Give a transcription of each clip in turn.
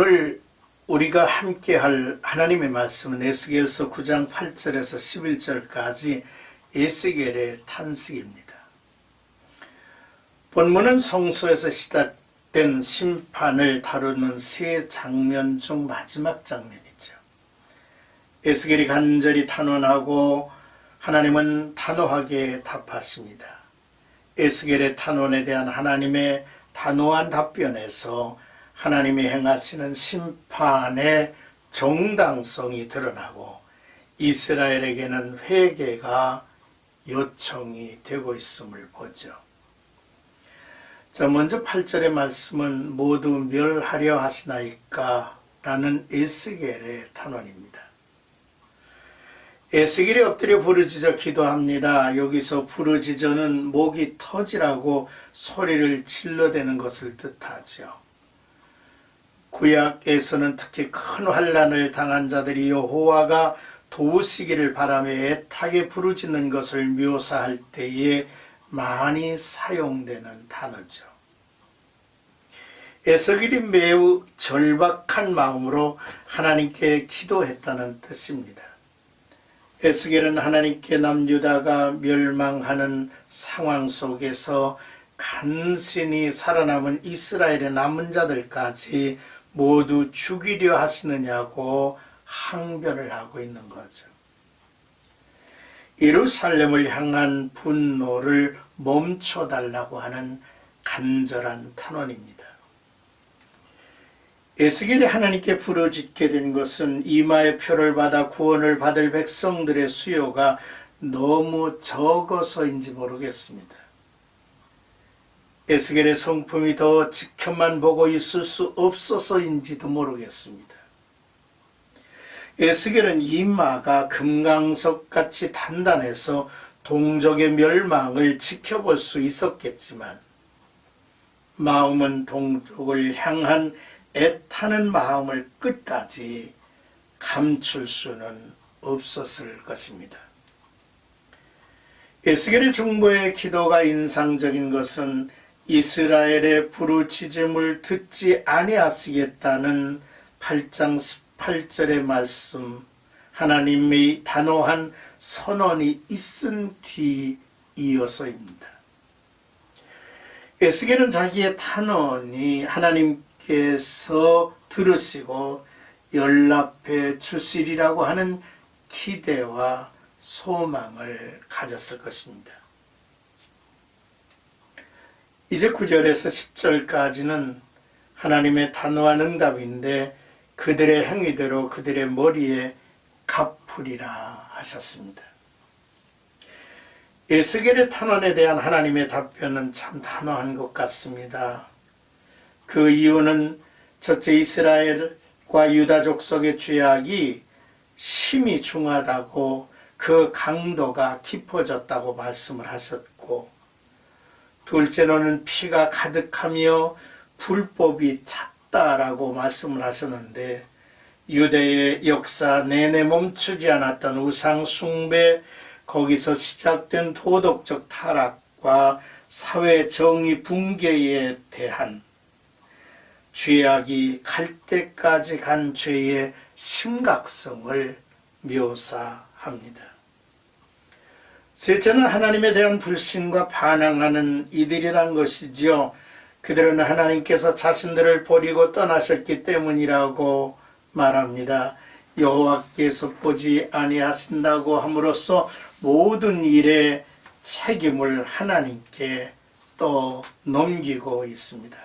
오늘 우리가 함께 할 하나님의 말씀은 에스겔서 9장 8절에서 11절까지 에스겔의 탄식입니다. 본문은 성소에서 시작된 심판을 다루는 세 장면 중 마지막 장면이죠. 에스겔이 간절히 탄원하고 하나님은 단호하게 답하십니다. 에스겔의 탄원에 대한 하나님의 단호한 답변에서 하나님이 행하시는 심판의 정당성이 드러나고 이스라엘에게는 회개가 요청이 되고 있음을 보죠. 자, 먼저 8절의 말씀은 모두 멸하려 하시나이까 라는 에스겔의 탄원입니다. 에스겔이 엎드려 부르짖어 기도합니다. 여기서 부르짖어는 목이 터지라고 소리를 질러대는 것을 뜻하죠. 구약에서는 특히 큰 환난을 당한 자들이 여호와가 도우시기를 바라며 애타게 부르짖는 것을 묘사할 때에 많이 사용되는 단어죠. 에스겔이 매우 절박한 마음으로 하나님께 기도했다는 뜻입니다. 에스겔은 하나님께 남유다가 멸망하는 상황 속에서 간신히 살아남은 이스라엘의 남은 자들까지 모두 죽이려 하시느냐고 항변을 하고 있는 거죠. 예루살렘을 향한 분노를 멈춰달라고 하는 간절한 탄원입니다. 에스겔이 하나님께 부르짖게 된 것은 이마의 표를 받아 구원을 받을 백성들의 수요가 너무 적어서인지 모르겠습니다. 에스겔의 성품이 더 지켜만 보고 있을 수 없어서인지도 모르겠습니다. 에스겔은 이마가 금강석같이 단단해서 동족의 멸망을 지켜볼 수 있었겠지만 마음은 동족을 향한 애타는 마음을 끝까지 감출 수는 없었을 것입니다. 에스겔의 중보의 기도가 인상적인 것은 이스라엘의 부르짖음을 듣지 아니하시겠다는 8장 18절의 말씀, 하나님의 단호한 선언이 있은 뒤 이어서입니다. 에스겔은 자기의 탄원이 하나님께서 들으시고 연락해 주시리라고 하는 기대와 소망을 가졌을 것입니다. 이제 9절에서 10절까지는 하나님의 단호한 응답인데 그들의 행위대로 그들의 머리에 갚으리라 하셨습니다. 에스겔의 탄원에 대한 하나님의 답변은 참 단호한 것 같습니다. 그 이유는 첫째, 이스라엘과 유다 족속의 죄악이 심히 중하다고 그 강도가 깊어졌다고 말씀을 하셨고, 둘째로는 피가 가득하며 불법이 찼다라고 말씀을 하셨는데 유대의 역사 내내 멈추지 않았던 우상 숭배, 거기서 시작된 도덕적 타락과 사회 정의 붕괴에 대한 죄악이 갈 때까지 간 죄의 심각성을 묘사합니다. 셋째는 하나님에 대한 불신과 반항하는 이들이란 것이지요. 그들은 하나님께서 자신들을 버리고 떠나셨기 때문이라고 말합니다. 여호와께서 보지 아니하신다고 함으로써 모든 일의 책임을 하나님께 또 넘기고 있습니다.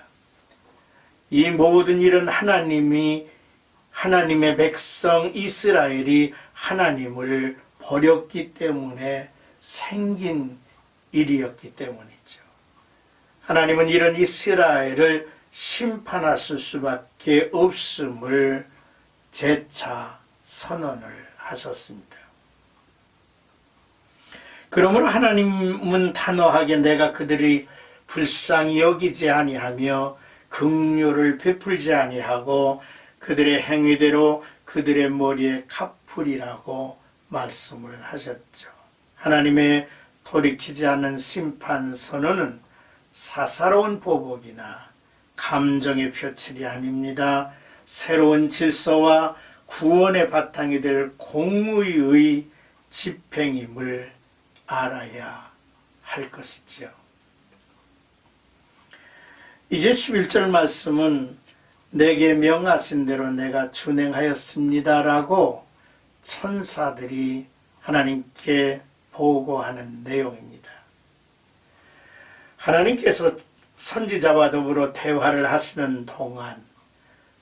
이 모든 일은 하나님의 백성 이스라엘이 하나님을 버렸기 때문에 생긴 일이었기 때문이죠. 하나님은 이런 이스라엘을 심판하실 수밖에 없음을 재차 선언을 하셨습니다. 그러므로 하나님은 단호하게 내가 그들이 불쌍히 여기지 아니하며 긍휼을 베풀지 아니하고 그들의 행위대로 그들의 머리에 갚으리라고 말씀을 하셨죠. 하나님의 돌이키지 않는 심판 선언은 사사로운 보복이나 감정의 표출이 아닙니다. 새로운 질서와 구원의 바탕이 될 공의의 집행임을 알아야 할 것이지요. 이제 11절 말씀은 내게 명하신 대로 내가 준행하였습니다라고 천사들이 하나님께 보고하는 내용입니다. 하나님께서 선지자와 더불어 대화를 하시는 동안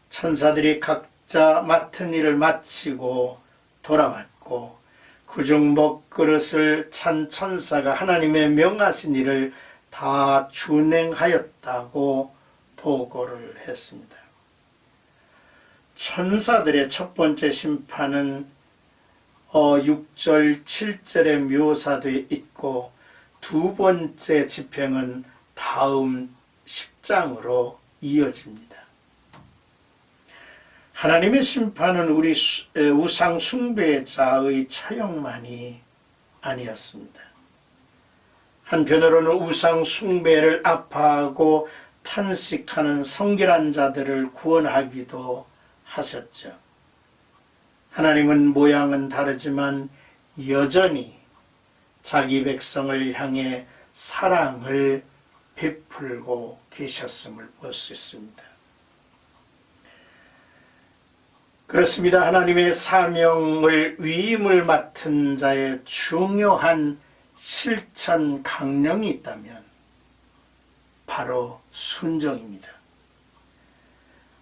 천사들이 각자 맡은 일을 마치고 돌아왔고 그중 먹그릇을 찬 천사가 하나님의 명하신 일을 다 준행하였다고 보고를 했습니다. 천사들의 첫 번째 심판은 6절, 7절에 묘사되어 있고 두 번째 집행은 다음 10장으로 이어집니다. 하나님의 심판은 우리 우상 숭배자의 처형만이 아니었습니다. 한편으로는 우상 숭배를 아파하고 탄식하는 성결한 자들을 구원하기도 하셨죠. 하나님은 모양은 다르지만 여전히 자기 백성을 향해 사랑을 베풀고 계셨음을 볼 수 있습니다. 그렇습니다. 하나님의 사명을 위임을 맡은 자의 중요한 실천 강령이 있다면 바로 순종입니다.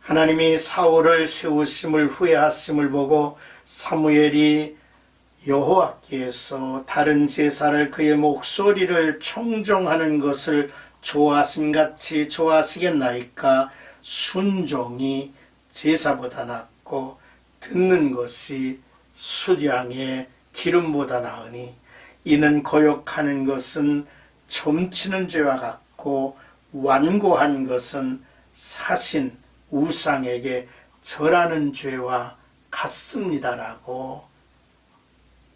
하나님이 사울을 세우심을 후회하심을 보고 사무엘이 여호와께서 다른 제사를 그의 목소리를 청종하는 것을 좋아하심같이 좋아하시겠나이까 순종이 제사보다 낫고 듣는 것이 수량의 기름보다 나으니 이는 거역하는 것은 점치는 죄와 같고 완고한 것은 사신 우상에게 절하는 죄와 같습니다라고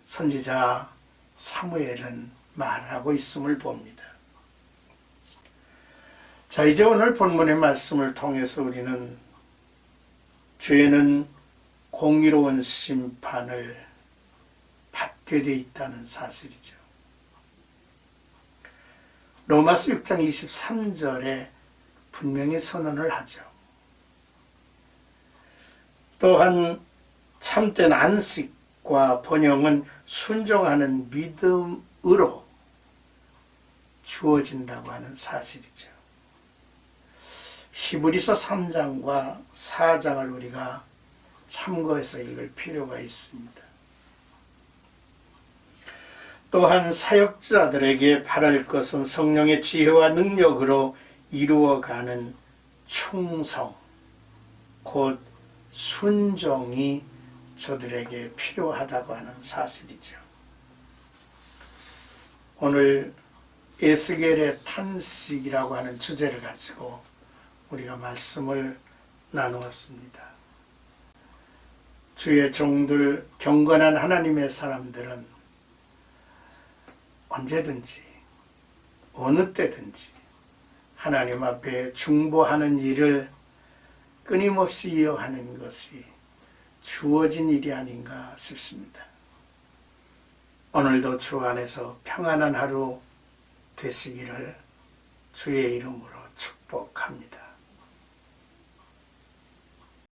선지자 사무엘은 말하고 있음을 봅니다. 자, 이제 오늘 본문의 말씀을 통해서 우리는 죄는 공의로운 심판을 받게 돼 있다는 사실이죠. 로마서 6장 23절에 분명히 선언을 하죠. 또한 참된 안식과 번영은 순종하는 믿음으로 주어진다고 하는 사실이죠. 히브리서 3장과 4장을 우리가 참고해서 읽을 필요가 있습니다. 또한 사역자들에게 바랄 것은 성령의 지혜와 능력으로 이루어가는 충성, 곧 순종이 저들에게 필요하다고 하는 사실이죠. 오늘 에스겔의 탄식이라고 하는 주제를 가지고 우리가 말씀을 나누었습니다. 주의 종들, 경건한 하나님의 사람들은 언제든지 어느 때든지 하나님 앞에 중보하는 일을 끊임없이 이어가는 것이 주어진 일이 아닌가 싶습니다. 오늘도 주 안에서 평안한 하루 되시기를 주의 이름으로 축복합니다.